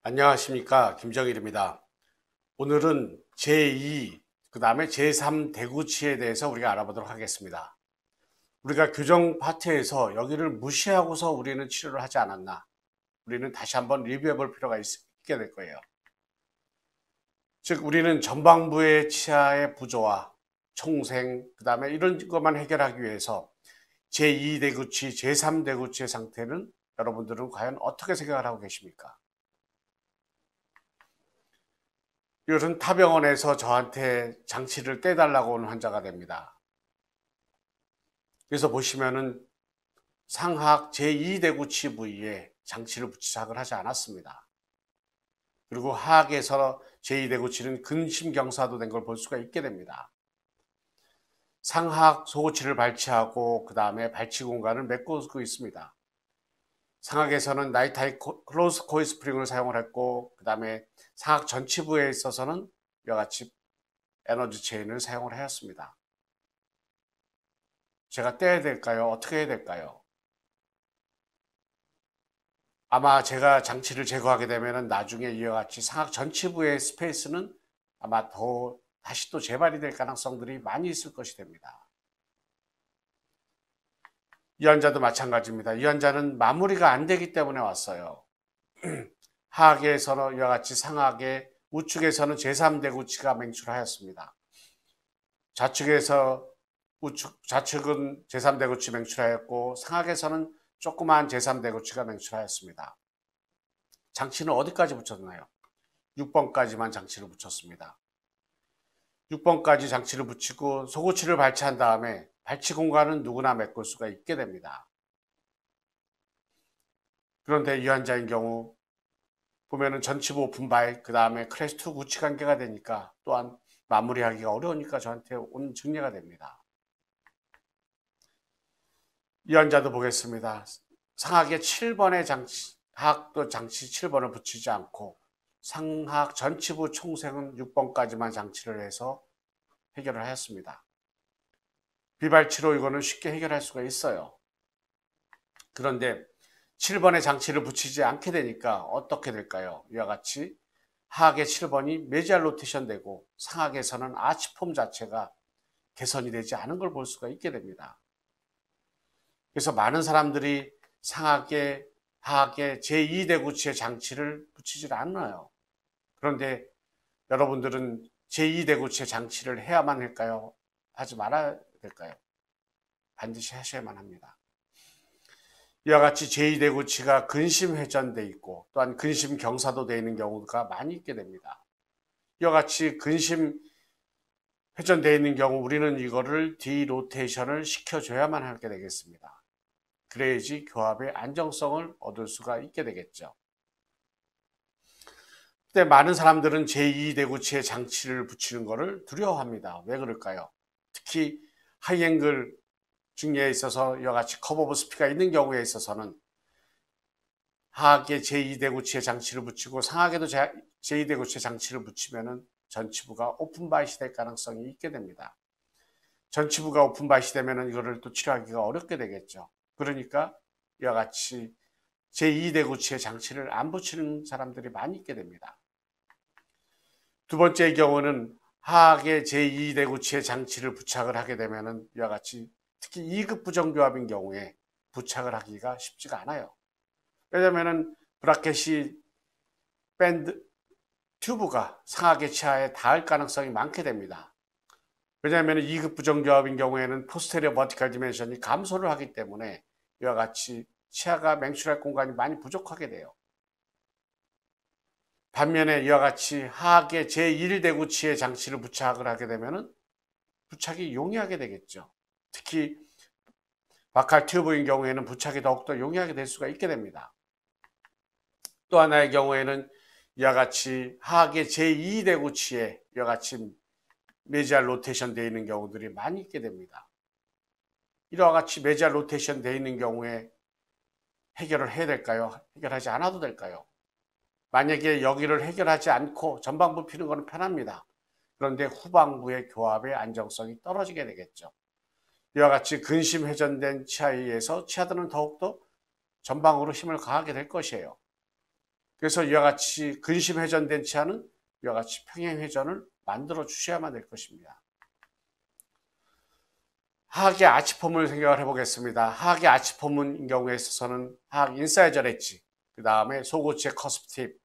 안녕하십니까, 김정일입니다. 오늘은 제2, 그 다음에 제3 대구치에 대해서 우리가 알아보도록 하겠습니다. 우리가 교정 파트에서 여기를 무시하고서 우리는 치료를 하지 않았나, 우리는 다시 한번 리뷰해 볼 필요가 있게 될 거예요. 즉 우리는 전방부의 치아의 부조화, 총생, 그 다음에 이런 것만 해결하기 위해서 제2대구치, 제3대구치의 상태는 여러분들은 과연 어떻게 생각을 하고 계십니까? 이것은 타병원에서 저한테 장치를 떼달라고 온 환자가 됩니다. 그래서 보시면은 상하 제2대구치 부위에 장치를 부착을 하지 않았습니다. 그리고 하악에서 제2대구치는 근심경사도 된 걸 볼 수가 있게 됩니다. 상하악 소고치를 발치하고 그 다음에 발치 공간을 메꾸고 있습니다. 상하악에서는 나이타이 클로스 코일 스프링을 사용을 했고, 그 다음에 상하악 전치부에 있어서는 이와 같이 에너지 체인을 사용을 하였습니다. 제가 떼야 될까요? 어떻게 해야 될까요? 아마 제가 장치를 제거하게 되면 나중에 이와 같이 상악 전치부의 스페이스는 아마 더 다시 또 재발이 될 가능성들이 많이 있을 것이 됩니다. 이 환자도 마찬가지입니다. 이 환자는 마무리가 안 되기 때문에 왔어요. 하악에서는 이와 같이 상악의 우측에서는 제3대구치가 맹출하였습니다. 좌측은 제3대구치 맹출하였고 상악에서는 조그마한 제3대구치가 맹출하였습니다. 장치는 어디까지 붙였나요? 6번까지만 장치를 붙였습니다. 6번까지 장치를 붙이고 소고치를 발치한 다음에 발치 공간은 누구나 메꿀 수가 있게 됩니다. 그런데 이 환자인 경우 보면은 전치부 오픈바이, 그 다음에 크레스2 구치 관계가 되니까 또한 마무리하기가 어려우니까 저한테 온 증례가 됩니다. 이 환자도 보겠습니다. 상하악의 7번의 장치, 하악도 장치 7번을 붙이지 않고 상하악 전치부 총생은 6번까지만 장치를 해서 해결을 하였습니다. 비발치로 이거는 쉽게 해결할 수가 있어요. 그런데 7번의 장치를 붙이지 않게 되니까 어떻게 될까요? 이와 같이 하악의 7번이 메지알 로테이션 되고 상하악에서는 아치폼 자체가 개선이 되지 않은 걸 볼 수가 있게 됩니다. 그래서 많은 사람들이 상하악의, 하악의 제2대구치의 장치를 붙이질 않아요. 그런데 여러분들은 제2대구치의 장치를 해야만 할까요? 하지 말아야 될까요? 반드시 하셔야만 합니다. 이와 같이 제2대구치가 근심 회전돼 있고 또한 근심 경사도 되어 있는 경우가 많이 있게 됩니다. 이와 같이 근심 회전되어 있는 경우 우리는 이거를 디로테이션을 시켜줘야만 하게 되겠습니다. 그래야지 교합의 안정성을 얻을 수가 있게 되겠죠. 근데 많은 사람들은 제2대구치의 장치를 붙이는 것을 두려워합니다. 왜 그럴까요? 특히 하이앵글 중에 있어서 이와 같이 커브 오브 스피가 있는 경우에 있어서는 하악에 제2대구치의 장치를 붙이고 상하악에도 제2대구치의 장치를 붙이면은 전치부가 오픈바이시 될 가능성이 있게 됩니다. 전치부가 오픈바이시 되면은 이거를 또 치료하기가 어렵게 되겠죠. 그러니까 이와 같이 제2대구치의 장치를 안 붙이는 사람들이 많이 있게 됩니다. 두 번째의 경우는 하악의 제2대구치의 장치를 부착을 하게 되면은 이와 같이 특히 2급 부정교합인 경우에 부착을 하기가 쉽지가 않아요. 왜냐면은 브라켓이 밴드 튜브가 상하악의 치아에 닿을 가능성이 많게 됩니다. 왜냐하면 2급 부정교합인 경우에는 포스테리어 버티컬 디멘션이 감소를 하기 때문에 이와 같이 치아가 맹출할 공간이 많이 부족하게 돼요. 반면에 이와 같이 하악의 제1대구치의 장치를 부착을 하게 되면 부착이 용이하게 되겠죠. 특히 바칼 튜브인 경우에는 부착이 더욱더 용이하게 될 수가 있게 됩니다. 또 하나의 경우에는 이와 같이 하악의 제2대구치에 이와 같이 메지알 로테이션 되어 있는 경우들이 많이 있게 됩니다. 이와 같이 메지알 로테이션 되어 있는 경우에 해결을 해야 될까요? 해결하지 않아도 될까요? 만약에 여기를 해결하지 않고 전방부 피는 것은 편합니다. 그런데 후방부의 교합의 안정성이 떨어지게 되겠죠. 이와 같이 근심 회전된 치아에 의해서 치아들은 더욱더 전방으로 힘을 가하게 될 것이에요. 그래서 이와 같이 근심 회전된 치아는 이와 같이 평행 회전을 만들어 주셔야만 될 것입니다. 하악의 아치폼을 생각을 해보겠습니다. 하악의 아치폼인 경우에 있어서는 하악 인사이저 엣지, 그 다음에 소고치의 커스프 팁,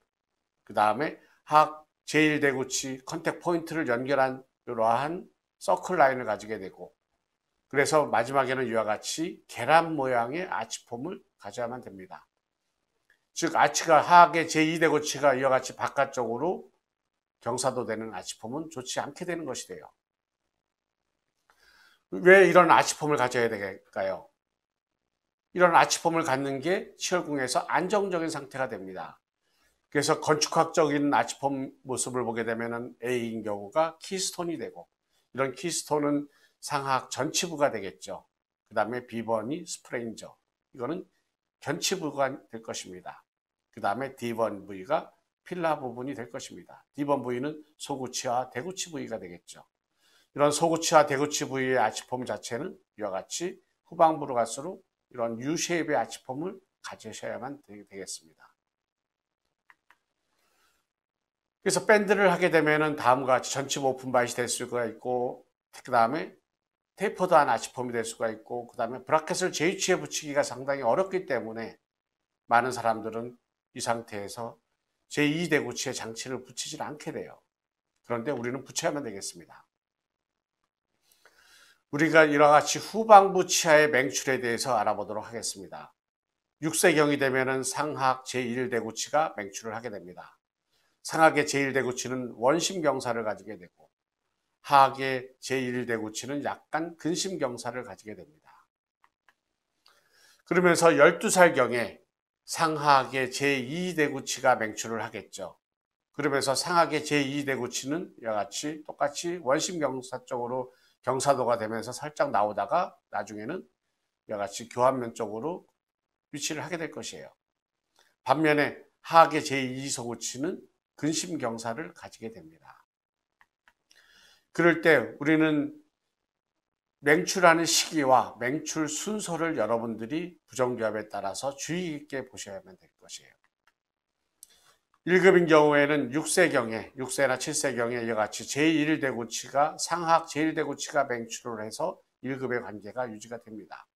그 다음에 하악 제1대구치 컨택 포인트를 연결한 이러한 서클 라인을 가지게 되고, 그래서 마지막에는 이와 같이 계란 모양의 아치폼을 가져야만 됩니다. 즉 아치가 하악의 제2대구치가 이와 같이 바깥쪽으로 경사도되는 아치폼은 좋지 않게 되는 것이 돼요. 왜 이런 아치폼을 가져야 될까요? 이런 아치폼을 갖는 게 치열궁에서 안정적인 상태가 됩니다. 그래서 건축학적인 아치폼 모습을 보게 되면 A인 경우가 키스톤이 되고, 이런 키스톤은 상하악 전치부가 되겠죠. 그 다음에 B번이 스프레인저, 이거는 견치부가 될 것입니다. 그 다음에 D번 부위가 필라 부분이 될 것입니다. D번 부위는 소구치와 대구치 부위가 되겠죠. 이런 소구치와 대구치 부위의 아치폼 자체는 이와 같이 후방부로 갈수록 이런 U-쉐입의 아치폼을 가지셔야만 되겠습니다. 그래서 밴드를 하게 되면 다음과 같이 전치부 오픈바이시 될 수가 있고, 그 다음에 테이퍼드한 아치폼이 될 수가 있고, 그 다음에 브라켓을 J치에 붙이기가 상당히 어렵기 때문에 많은 사람들은 이 상태에서 제2대구치에 장치를 붙이질 않게 돼요. 그런데 우리는 붙여야만 되겠습니다. 우리가 이와 같이 후방부 치아의 맹출에 대해서 알아보도록 하겠습니다. 6세경이 되면 상하악 제1대구치가 맹출을 하게 됩니다. 상하악의 제1대구치는 원심경사를 가지게 되고, 하악의 제1대구치는 약간 근심경사를 가지게 됩니다. 그러면서 12살경에 상하악의 제2대구치가 맹출을 하겠죠. 그러면서 상하악의 제2대구치는 이와 같이 똑같이 원심경사 쪽으로 경사도가 되면서 살짝 나오다가 나중에는 이와 같이 교환면 쪽으로 위치를 하게 될 것이에요. 반면에 하악의 제2소구치는 근심경사를 가지게 됩니다. 그럴 때 우리는 맹출하는 시기와 맹출 순서를 여러분들이 부정교합에 따라서 주의 깊게 보셔야만 될 것이에요. 1급인 경우에는 6세경에, 6세나 7세경에 이와 같이 제1대구치가 상하악 제1대구치가 맹출을 해서 1급의 관계가 유지가 됩니다.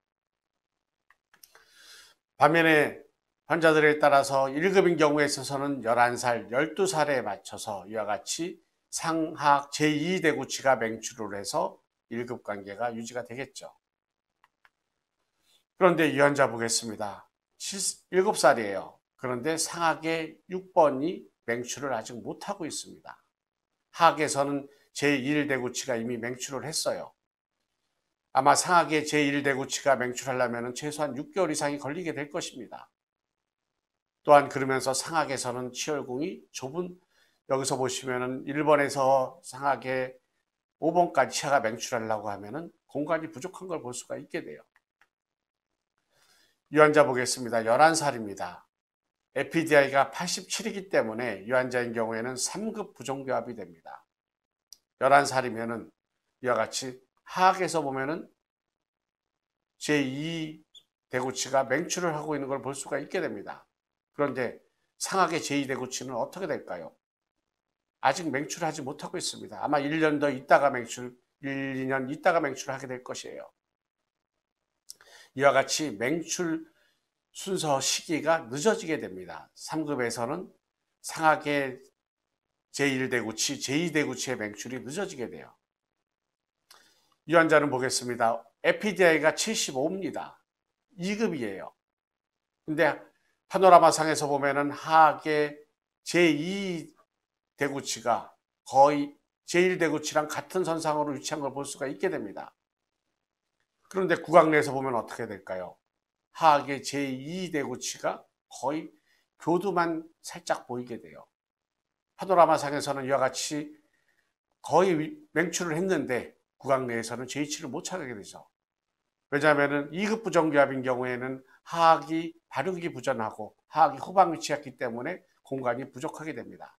반면에 환자들에 따라서 1급인 경우에 있어서는 11살, 12살에 맞춰서 이와 같이 상하악 제2대구치가 맹출을 해서 1급 관계가 유지가 되겠죠. 그런데 이 환자 보겠습니다. 7살이에요. 그런데 상하악의 6번이 맹출을 아직 못하고 있습니다. 하악에서는 제1대구치가 이미 맹출을 했어요. 아마 상하악의 제1대구치가 맹출하려면 최소한 6개월 이상이 걸리게 될 것입니다. 또한 그러면서 상하악에서는 치열궁이 좁은, 여기서 보시면은 1번에서 상하악의 5번까지 치아가 맹출하려고 하면은 공간이 부족한 걸 볼 수가 있게 돼요. 이 환자 보겠습니다. 11살입니다. FPDI가 87이기 때문에 이 환자인 경우에는 3급 부정교합이 됩니다. 11살이면은 이와 같이 하악에서 보면은 제2대구치가 맹출을 하고 있는 걸 볼 수가 있게 됩니다. 그런데 상하악의 제2대구치는 어떻게 될까요? 아직 맹출하지 못하고 있습니다. 아마 1년 더 있다가 1, 2년 있다가 맹출하게 될 것이에요. 이와 같이 맹출 순서 시기가 늦어지게 됩니다. 3급에서는 상하악의 제1대구치, 제2대구치의 맹출이 늦어지게 돼요. 이 환자는 보겠습니다. FPDI가 75입니다. 2급이에요. 근데 파노라마상에서 보면은 하악의 제2대구치가 거의 제1대구치랑 같은 선상으로 위치한 걸 볼 수가 있게 됩니다. 그런데 구강내에서 보면 어떻게 될까요? 하악의 제2대구치가 거의 교두만 살짝 보이게 돼요. 파노라마상에서는 이와 같이 거의 맹출을 했는데 구강내에서는 제2치를 못 찾게 되죠. 왜냐하면 2급 부정교합인 경우에는 하악이 발육이 부전하고 하악이 후방 위치했기 때문에 공간이 부족하게 됩니다.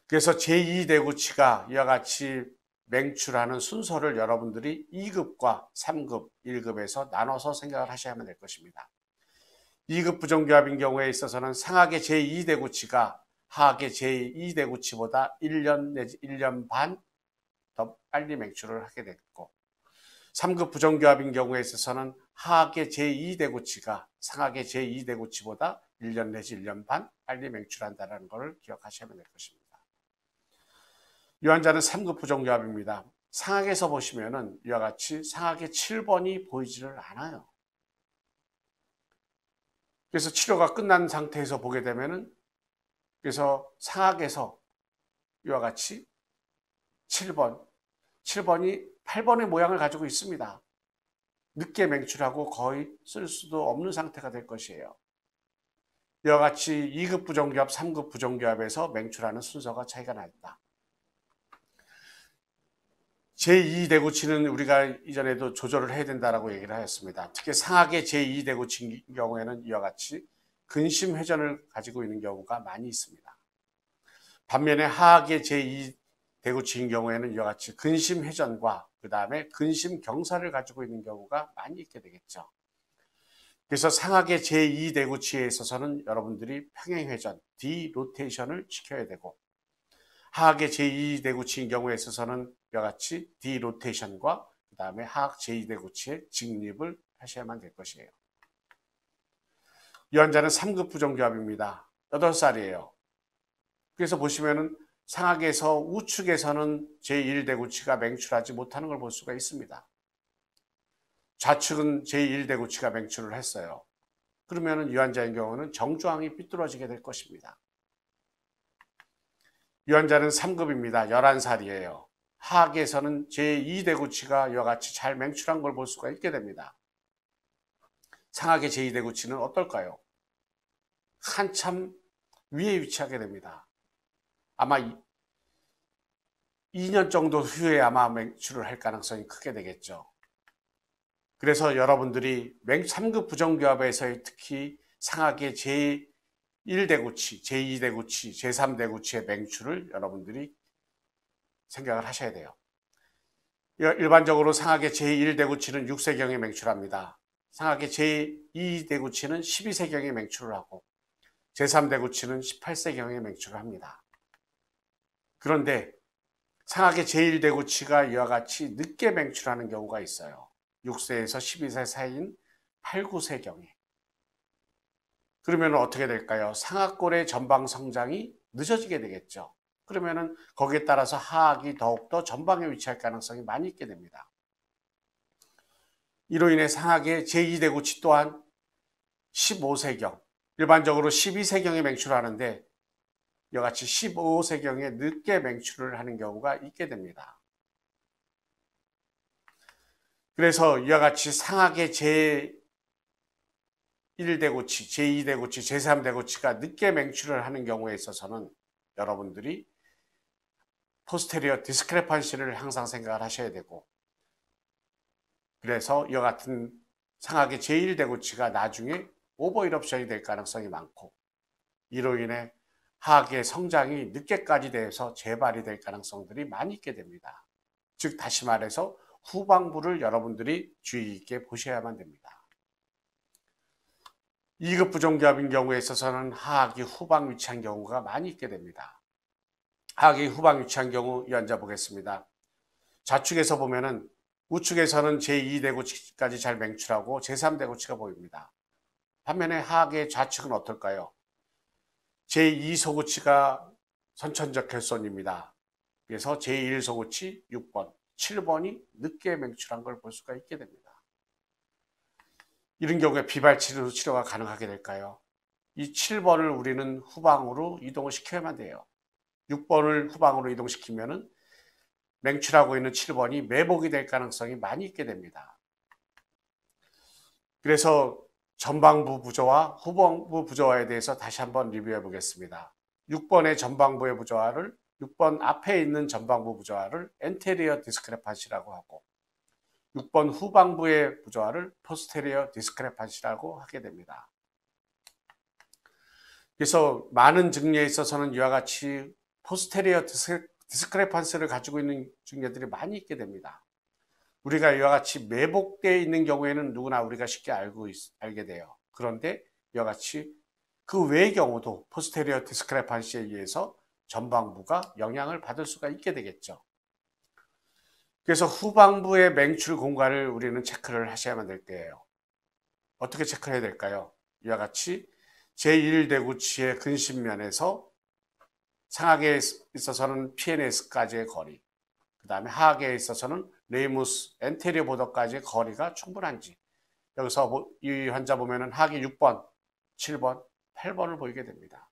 그래서 제2대구치가 이와 같이 맹출하는 순서를 여러분들이 2급과 3급, 1급에서 나눠서 생각을 하셔야만 될 것입니다. 2급 부정교합인 경우에 있어서는 상하계 제2대구치가 하하계 제2대구치보다 1년 내지 1년 반 더 빨리 맹출을 하게 됐고, 3급 부정교합인 경우에 있어서는 하하계 제2대구치가 상하계 제2대구치보다 1년 내지 1년 반 빨리 맹출한다는 것을 기억하시면 될 것입니다. 이 환자는 3급 부정교합입니다. 상하계에서 보시면은 이와 같이 상하계 7번이 보이지를 않아요. 그래서 치료가 끝난 상태에서 보게 되면은, 그래서 상하계에서 이와 같이 7번이 8번의 모양을 가지고 있습니다. 늦게 맹출하고 거의 쓸 수도 없는 상태가 될 것이에요. 이와 같이 2급 부정교합, 3급 부정교합에서 맹출하는 순서가 차이가 나 있다. 제2대구치는 우리가 이전에도 조절을 해야 된다고 얘기를 하였습니다. 특히 상하계 제2대구치인 경우에는 이와 같이 근심 회전을 가지고 있는 경우가 많이 있습니다. 반면에 하하계 제2대구치인 경우에는 이와 같이 근심 회전과 그 다음에 근심 경사를 가지고 있는 경우가 많이 있게 되겠죠. 그래서 상하계 제2대구치에 있어서는 여러분들이 평행회전, 디로테이션을 지켜야 되고, 하하계 제2대구치인 경우에 있어서는 이와 같이 디로테이션과 그 다음에 하하 제2대구치의 직립을 하셔야만 될 것이에요. 이 환자는 3급 부정교합입니다. 8살이에요. 그래서 보시면은 상하계에서 우측에서는 제1대구치가 맹출하지 못하는 걸 볼 수가 있습니다. 좌측은 제1대구치가 맹출을 했어요. 그러면은 이 환자의 경우는 정조항이 삐뚤어지게 될 것입니다. 이 환자는 3급입니다. 11살이에요. 하하계에서는 제2대구치가 이와 같이 잘 맹출한 걸 볼 수가 있게 됩니다. 상하계 제2대구치는 어떨까요? 한참 위에 위치하게 됩니다. 아마 2년 정도 후에 아마 맹출을 할 가능성이 크게 되겠죠. 그래서 여러분들이 3급 부정교합에서의 특히 상하계 제1대구치, 제2대구치, 제3대구치의 맹출을 여러분들이 생각을 하셔야 돼요. 일반적으로 상하계 제1대구치는 6세경에 맹출합니다. 상하계 제2대구치는 12세경에 맹출을 하고, 제3대구치는 18세경에 맹출을 합니다. 그런데 상하계 제1대구치가 이와 같이 늦게 맹출하는 경우가 있어요. 6세에서 12세 사이인 8, 9세경에. 그러면 어떻게 될까요? 상하골의 전방 성장이 늦어지게 되겠죠. 그러면은 거기에 따라서 하악이 더욱더 전방에 위치할 가능성이 많이 있게 됩니다. 이로 인해 상하계 제2대구치 또한 15세경, 일반적으로 12세경에 맹출하는데 이와 같이 15세경에 늦게 맹출을 하는 경우가 있게 됩니다. 그래서 이와 같이 상하계 제1대구치, 제2대구치, 제3대구치가 늦게 맹출을 하는 경우에 있어서는 여러분들이 포스테리어 디스크레판시를 항상 생각을 하셔야 되고, 그래서 이와 같은 상하계 제1대구치가 나중에 오버이럽션이 될 가능성이 많고, 이로 인해 하악의 성장이 늦게까지 돼서 재발이 될 가능성들이 많이 있게 됩니다. 즉 다시 말해서 후방부를 여러분들이 주의 있게 보셔야만 됩니다. 2급 부정교합인 경우에 있어서는 하악이 후방 위치한 경우가 많이 있게 됩니다. 하악이 후방 위치한 경우 이 환자 보겠습니다. 좌측에서 보면은 우측에서는 제2대구치까지 잘 맹출하고 제3대구치가 보입니다. 반면에 하악의 좌측은 어떨까요? 제2소구치가 선천적 결손입니다. 그래서 제1소구치 6번, 7번이 늦게 맹출한 걸 볼 수가 있게 됩니다. 이런 경우에 비발치료 치료가 가능하게 될까요? 이 7번을 우리는 후방으로 이동을 시켜야만 돼요. 6번을 후방으로 이동시키면은 맹출하고 있는 7번이 매복이 될 가능성이 많이 있게 됩니다. 그래서 전방부 부조화, 후방부 부조화에 대해서 다시 한번 리뷰해 보겠습니다. 6번의 전방부의 부조화를 6번 앞에 있는 전방부 부조화를 엔테리어 디스크레판시라고 하고, 6번 후방부의 부조화를 포스테리어 디스크레판시라고 하게 됩니다. 그래서 많은 증례에 있어서는 이와 같이 포스테리어 디스크레판시를 가지고 있는 증례들이 많이 있게 됩니다. 우리가 이와 같이 매복되어 있는 경우에는 누구나 우리가 쉽게 알게 돼요. 그런데 이와 같이 그 외의 경우도 포스테리어 디스크레판시에 의해서 전방부가 영향을 받을 수가 있게 되겠죠. 그래서 후방부의 맹출 공간을 우리는 체크를 하셔야만 될 거예요. 어떻게 체크해야 될까요? 이와 같이 제1대구치의 근심면에서 상하계에 있어서는 PNS까지의 거리, 그 다음에 하하계에 있어서는 레이무스 엔테리어 보더까지의 거리가 충분한지, 여기서 이 환자 보면은 하계 6번, 7번, 8번을 보이게 됩니다.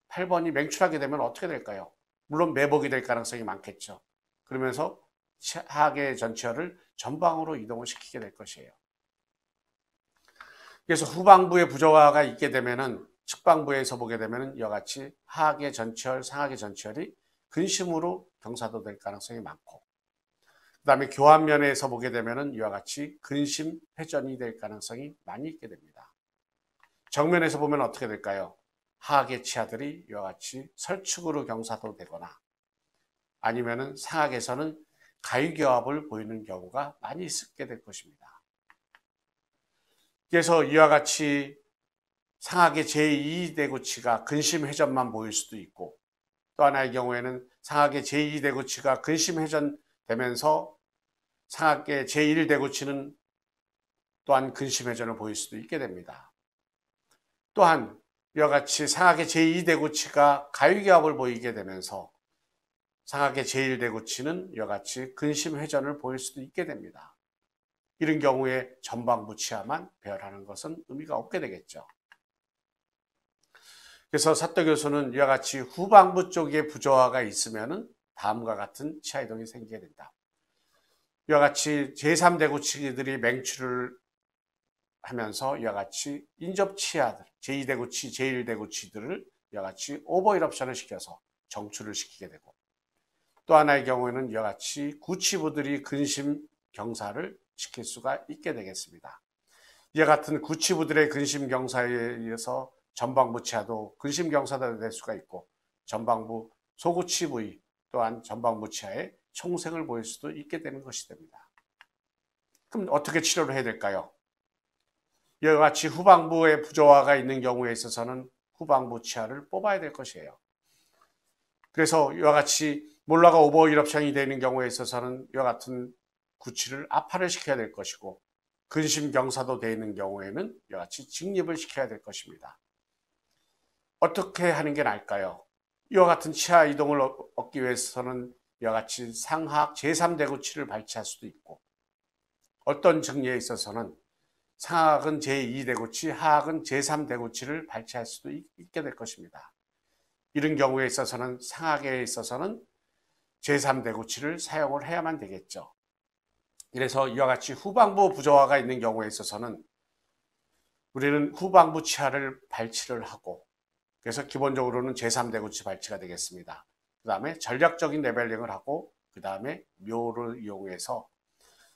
8번이 맹출하게 되면 어떻게 될까요? 물론 매복이 될 가능성이 많겠죠. 그러면서 하계 전치혈을 전방으로 이동을 시키게 될 것이에요. 그래서 후방부의 부조화가 있게 되면은 측방부에서 보게 되면은 이와 같이 하계 전치혈, 상하계 전치혈이 근심으로 경사도 될 가능성이 많고, 그 다음에 교환면에서 보게 되면은 이와 같이 근심 회전이 될 가능성이 많이 있게 됩니다. 정면에서 보면 어떻게 될까요? 하계 치아들이 이와 같이 설축으로 경사도 되거나 아니면은 상하계에서는 가위교합을 보이는 경우가 많이 있게 될 것입니다. 그래서 이와 같이 상하계 제2대구치가 근심 회전만 보일 수도 있고, 또 하나의 경우에는 상하계 제2대구치가 근심 회전되면서 상하계 제1대구치는 또한 근심 회전을 보일 수도 있게 됩니다. 또한 이와 같이 상하계 제2대구치가 가위교합을 보이게 되면서 상하계 제1대구치는 이와 같이 근심 회전을 보일 수도 있게 됩니다. 이런 경우에 전방부 치아만 배열하는 것은 의미가 없게 되겠죠. 그래서 사토 교수는 이와 같이 후방부 쪽에 부조화가 있으면 다음과 같은 치아 이동이 생기게 된다. 이와 같이 제3대구치들이 맹출을 하면서 이와 같이 인접 치아들, 제2대구치, 제1대구치들을 이와 같이 오버 이럽션을 시켜서 정출을 시키게 되고, 또 하나의 경우에는 이와 같이 구치부들이 근심 경사를 시킬 수가 있게 되겠습니다. 이와 같은 구치부들의 근심 경사에 의해서 전방부 치아도 근심 경사가 될 수가 있고, 전방부 소구치 부위 또한 전방부 치아에 총생을 보일 수도 있게 되는 것이 됩니다. 그럼 어떻게 치료를 해야 될까요? 이와 같이 후방부에 부조화가 있는 경우에 있어서는 후방부 치아를 뽑아야 될 것이에요. 그래서 이와 같이 몰라가 오버 이럽션이 되는 경우에 있어서는 이와 같은 구치를 압화를 시켜야 될 것이고, 근심 경사도 되어 있는 경우에는 이와 같이 직립을 시켜야 될 것입니다. 어떻게 하는 게 나을까요? 이와 같은 치아 이동을 얻기 위해서는 이와 같이 상하악 제3대구치를 발치할 수도 있고, 어떤 증리에 있어서는 상하악은 제2대구치, 하악은 제3대구치를 발치할 수도 있게 될 것입니다. 이런 경우에 있어서는 상하악에 있어서는 제3대구치를 사용을 해야만 되겠죠. 그래서 이와 같이 후방부 부조화가 있는 경우에 있어서는 우리는 후방부 치아를 발치를 하고, 그래서 기본적으로는 제3대구치 발치가 되겠습니다. 그 다음에 전략적인 레벨링을 하고, 그 다음에 묘를 이용해서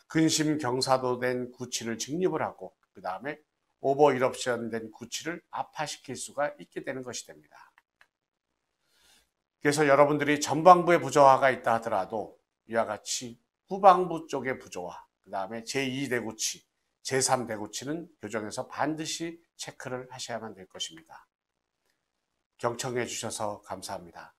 근심 경사도 된 구치를 직립을 하고, 그 다음에 오버 이럽션 된 구치를 압화시킬 수가 있게 되는 것이 됩니다. 그래서 여러분들이 전방부에 부조화가 있다 하더라도 이와 같이 후방부 쪽의 부조화, 그 다음에 제2대구치, 제3대구치는 교정에서 반드시 체크를 하셔야만 될 것입니다. 경청해 주셔서 감사합니다.